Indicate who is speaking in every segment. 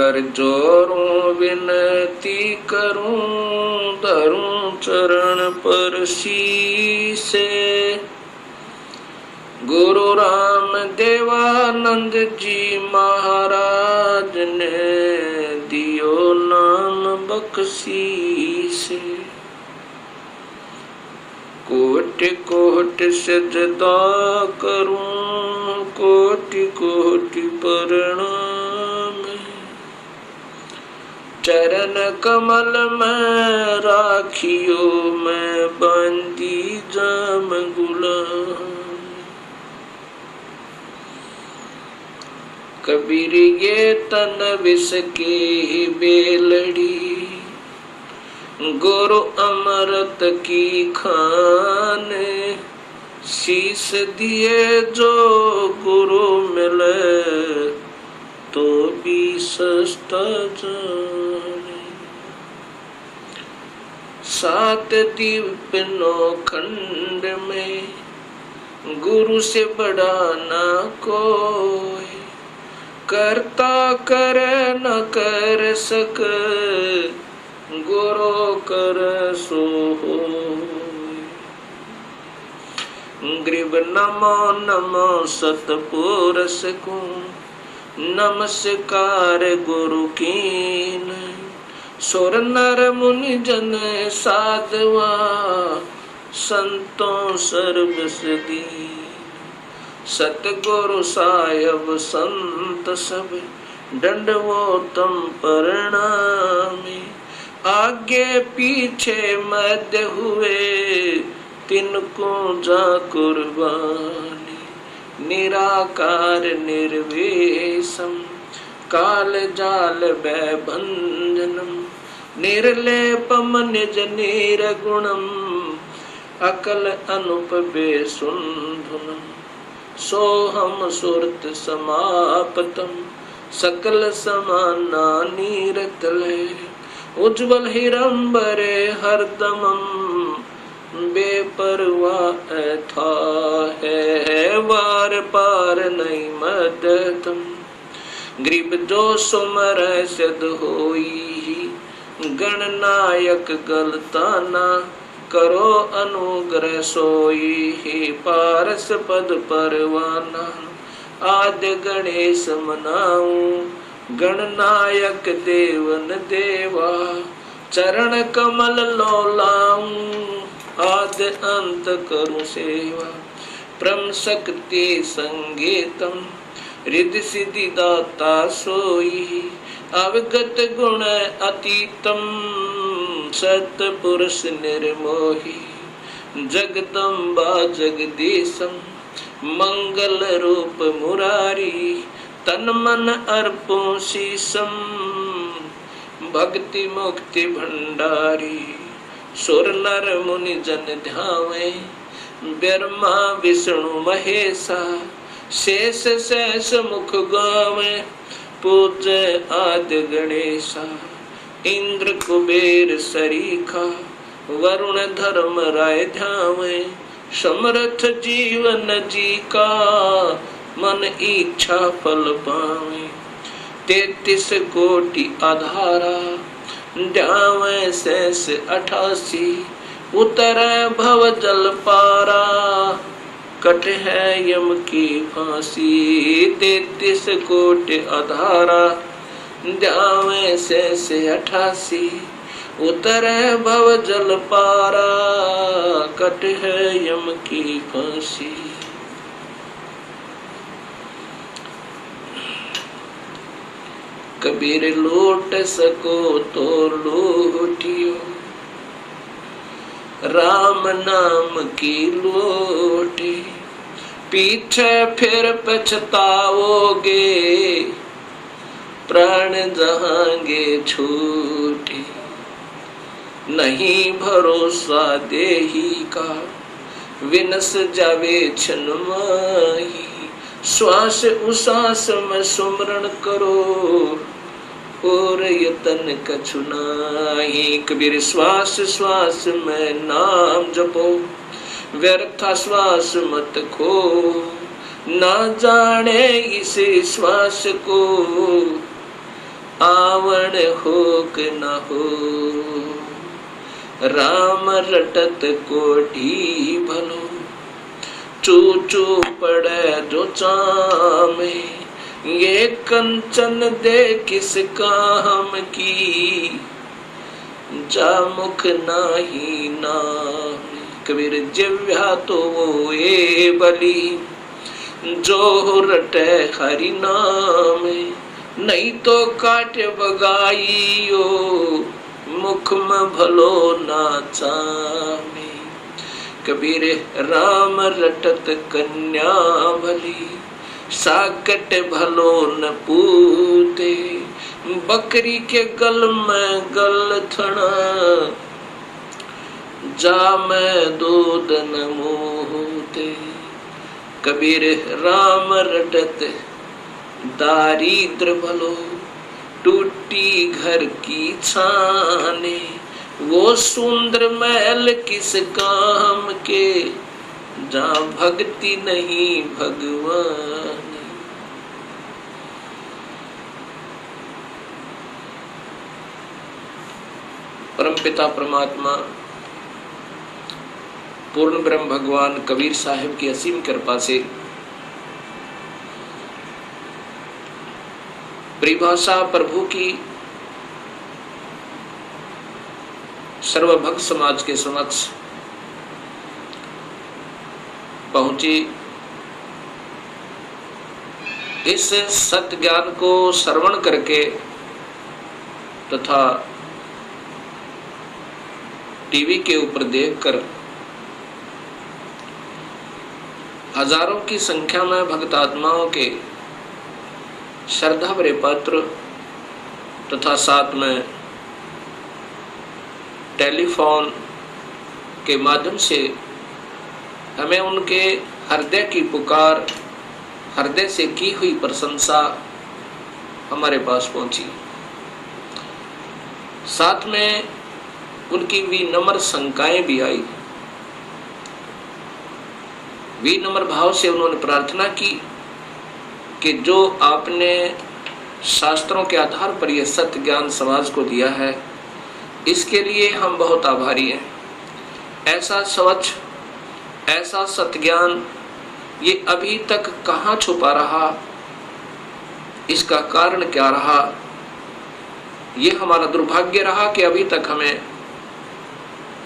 Speaker 1: कर जोरूं विनती करूं, धरूं चरण पर शीसे। गुरु राम देवानंद जी महाराज ने दियो नाम बख्शीसे। कोटि कोटि सजदा करूं, कोटि कोटि प्रणाम। चरण कमल में राखियो, मैं बंदी जाम गुलाम। कबीर ये तन विष की बेलड़ी, गुरु अमृत की खान। शीस दिए जो गुरु मिले, तो भी सस्ता जाने। सात दीप नौ खंड में, गुरु से बड़ा ना कोई। करता कर न कर सक, गुरु कर सो होय। ग्रीब नमो नमो सतपुरुष को, नमस्कार गुरु कीन। सुर नर मुनि जन साधवा, संतों सर्वस दीन। सतगुरु साहिब संत सब, दंडवोतम प्रणामी। आगे पीछे मध्य हुए, तिनको जा कुर्बानी। निराकार निर्वेशम, काल जाल भयभंजनम। निर्लेपम निज निर्गुणम, अकल अनुप बेसुंधुनम। सोहम सुरत समापतम, सकल समाना नीरतले। उज्ज्वल हिरंबरे हरदमम, बेपरवाह था है वार पार नहीं मदतम। ग्रीब जो सुमर सिद्ध होई, गणनायक गलताना। करो अनुग्रह सोई, हे पारस पद परवाना। आद्य गणेश मनाऊं, गणनायक देवन देवा। चरण कमल लोलाऊं, आद्य अंत करूं सेवा। परम शक्ति संगीतम, रिद्धि सिद्धि दाता सोई। अवगत गुण अतीतम, सतपुरुष निर्मोही। जगदम्बा जगदीशम, मंगल रूप मुरारी। तन मन अर्पों शीसम, भक्ति मुक्ति भंडारी। सुर नर मुनि जन ध्यावे, ब्रह्मा विष्णु महेशा। शेष शेष मुख गावे, पूज्य आद्य गणेशा। इंद्र कुबेर सरीखा, वरुण धर्म राय ध्यावे। समर्थ जीवन जी का, मन इच्छा फल पावे। 33 कोटि आधारा, ध्यावे शेष 88। उतर भव जल पारा, कट है यम की फांसी। 33 कोटि आधारा, ध्यावे शेष 88। उतर भव जल पारा, कट है यम की फांसी। कबीर लूट सको तो लूटियो, राम नाम की लूटी। पीछे फिर पछताओगे, प्राण जहांगे छूटे। नहीं भरोसा देही का, विनस जावे क्षण माही। श्वास उश्वास में सुमरण करो, और यतन कछु नाही। कबीर श्वास श्वास में नाम जपो, व्यर्थ श्वास मत खो। ना जाने इस श्वास को, आवण हो कि न हो, राम रटत कोठी भलो, चू चू पड़े जो चामे, ये कंचन दे किस काम की, जा मुख नाही नामे। कबीर जिव्या तो वो ये बली, जो रटे हरि नामे, नहीं तो काट बगाइयो, मुख में भलो ना चामे। कबीर राम रटत कन्या भली, साकट भलो न पूते, बकरी के गल में गल थना, जा में दूध न मोहते। कबीर राम रटत दारिद्र भलो, टूटी घर की छाने, वो सुंदर महल किस काम के, जहाँ भक्ति नहीं भगवान। परमपिता परमात्मा पूर्ण ब्रह्म भगवान कबीर साहिब की असीम कृपा से परिभाषा प्रभु की सर्वभक्त समाज के समक्ष पहुंची। इस सत्य ज्ञान को श्रवण करके तथा टीवी के ऊपर देखकर हजारों की संख्या में भक्त आत्माओं के श्रद्धा भरे पत्र तथा साथ में टेलीफोन के माध्यम से हमें उनके हृदय की पुकार, हृदय से की हुई प्रशंसा हमारे पास पहुंची। साथ में उनकी विनम्र शंकाएं भी आई। विनम्र भाव से उन्होंने प्रार्थना की कि जो आपने शास्त्रों के आधार पर यह सत्य ज्ञान समाज को दिया है, इसके लिए हम बहुत आभारी हैं। ऐसा स्वच्छ, ऐसा सत्य ज्ञान ये अभी तक कहाँ छुपा रहा, इसका कारण क्या रहा? ये हमारा दुर्भाग्य रहा कि अभी तक हमें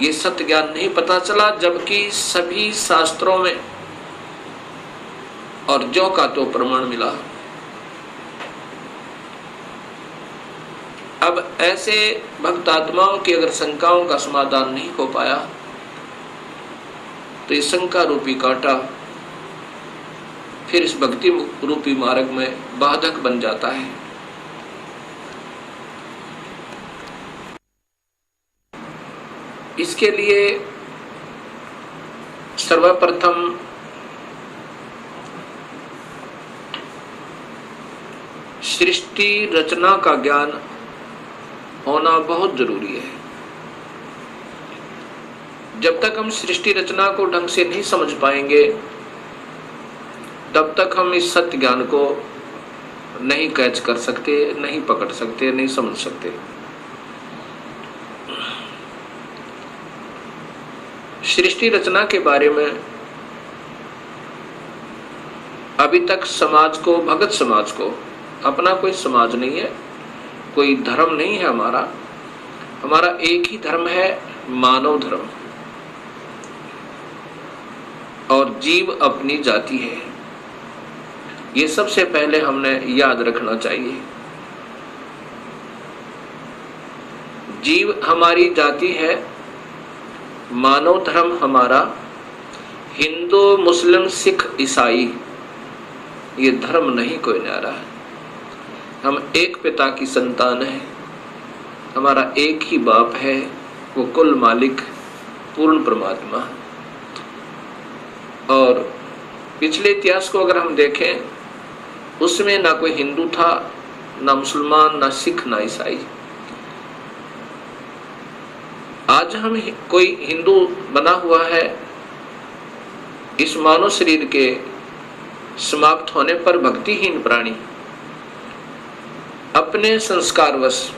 Speaker 1: ये सत्य ज्ञान नहीं पता चला, जबकि सभी शास्त्रों में और जो का तो प्रमाण मिला। अब ऐसे भक्त आत्माओं की अगर शंकाओं का समाधान नहीं हो पाया तो इस शंका रूपी कांटा फिर इस भक्ति रूपी मार्ग में बाधक बन जाता है। इसके लिए सर्वप्रथम सृष्टि रचना का ज्ञान होना बहुत जरूरी है। जब तक हम सृष्टि रचना को ढंग से नहीं समझ पाएंगे, तब तक हम इस सत्य ज्ञान को नहीं कैच कर सकते, नहीं पकड़ सकते, नहीं समझ सकते। सृष्टि रचना के बारे में अभी तक समाज को, भगत समाज को, अपना कोई समाज नहीं है, कोई धर्म नहीं है हमारा एक ही धर्म है, मानव धर्म, और जीव अपनी जाति है। ये सबसे पहले हमने याद रखना चाहिए। जीव हमारी जाति है, मानव धर्म हमारा, हिंदू मुस्लिम सिख ईसाई ये धर्म नहीं कोई न्यारा है। हम एक पिता की संतान है, हमारा एक ही बाप है, वो कुल मालिक पूर्ण परमात्मा। और पिछले इतिहास को अगर हम देखें, उसमें ना कोई हिंदू था, ना मुसलमान, ना सिख, ना ईसाई। आज हम कोई हिंदू बना हुआ है, इस मानव शरीर के समाप्त होने पर भक्तिहीन प्राणी अपने संस्कारवश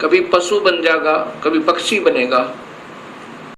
Speaker 1: कभी पशु बन जाएगा, कभी पक्षी बनेगा,